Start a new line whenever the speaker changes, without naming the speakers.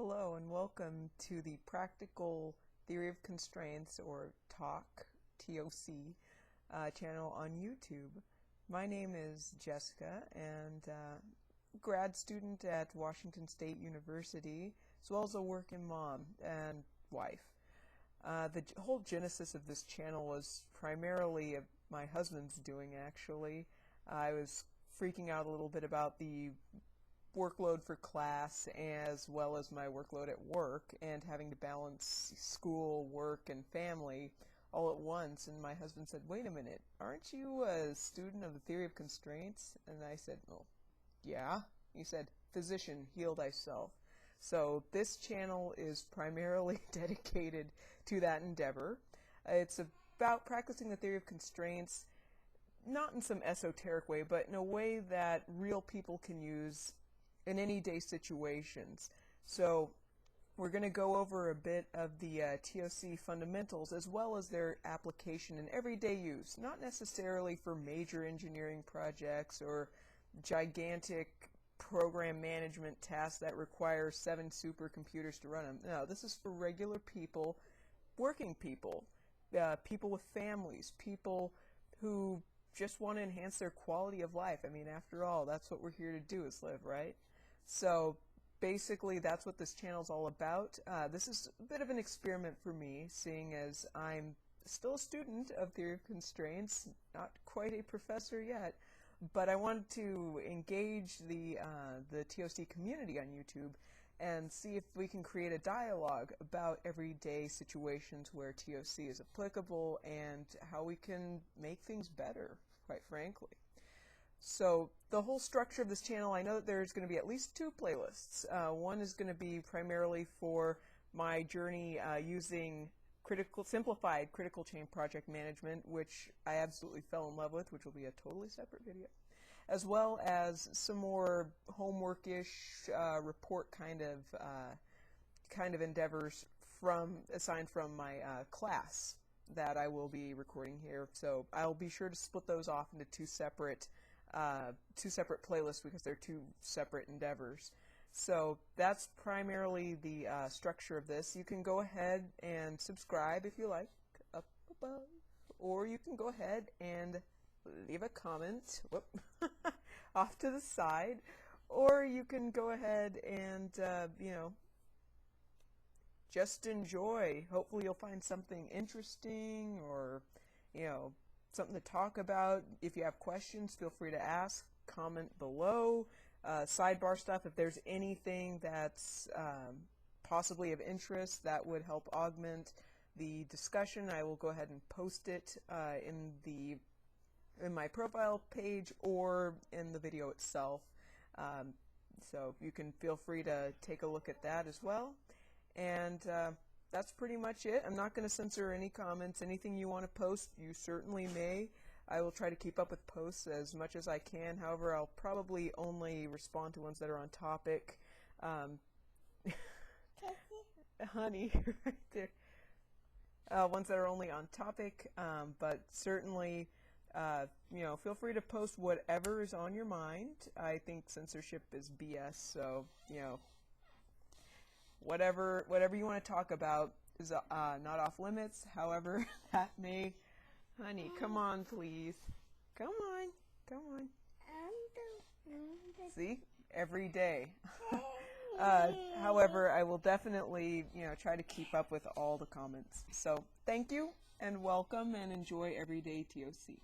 Hello and welcome to the Practical Theory of Constraints, or TOC, T-O-C, channel on YouTube. My name is Jessica, and grad student at Washington State University, as well as a working mom and wife. The whole genesis of this channel was primarily my husband's doing, actually. I was freaking out a little bit about the workload for class as well as my workload at work and having to balance school, work, and family all at once. And my husband said, "Wait a minute, aren't you a student of the theory of constraints?" And I said, "Well, yeah." He said, "Physician, heal thyself." So this channel is primarily dedicated to that endeavor. It's about practicing the theory of constraints, not in some esoteric way, but in a way that real people can use in any day situations. So we're going to go over a bit of the TOC fundamentals as well as their application in everyday use, not necessarily for major engineering projects or gigantic program management tasks that require 7 supercomputers to run them. No, this is for regular people, working people, people with families, people who just want to enhance their quality of life. I mean, after all, that's what we're here to do, is live, right? So basically that's what this channel is all about. This is a bit of an experiment for me, seeing as I'm still a student of theory of constraints, not quite a professor yet, but I wanted to engage the TOC community on YouTube and see if we can create a dialogue about everyday situations where TOC is applicable and how we can make things better, quite frankly. So the whole structure of this channel, I know that there's going to be at least 2 playlists. One is going to be primarily for my journey using simplified critical chain project management, which I absolutely fell in love with, which will be a totally separate video, as well as some more homework-ish report kind of endeavors assigned from my class that I will be recording here. So I'll be sure to split those off into two separate playlists because they're 2 separate endeavors. So that's primarily the structure of this. You can go ahead and subscribe if you like, up above, or you can go ahead and leave a comment off to the side, or you can go ahead and just enjoy. Hopefully you'll find something interesting, or something to talk about. If you have questions, feel free to ask, comment below. Sidebar stuff, if there's anything that's possibly of interest that would help augment the discussion, I will go ahead and post it in my profile page or in the video itself. So you can feel free to take a look at that as well. And that's pretty much it. I'm not going to censor any comments. Anything you want to post, you certainly may. I will try to keep up with posts as much as I can. However, I'll probably only respond to ones that are on topic. Honey, right there. Ones that are only on topic, but certainly, feel free to post whatever is on your mind. I think censorship is BS, so, whatever you want to talk about is not off limits. However, that may... Honey, come on, please. Come on. See? Every day. However, I will definitely, try to keep up with all the comments. So, thank you, and welcome, and enjoy everyday TOC.